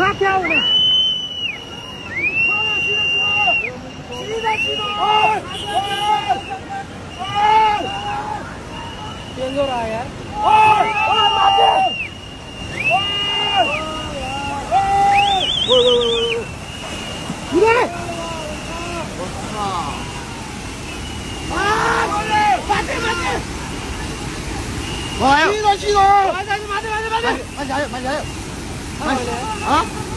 막아! चेंज हो रहा है यार 신호 신호 맞아 맞아 맞아 맞아 맞아요 맞아요 어?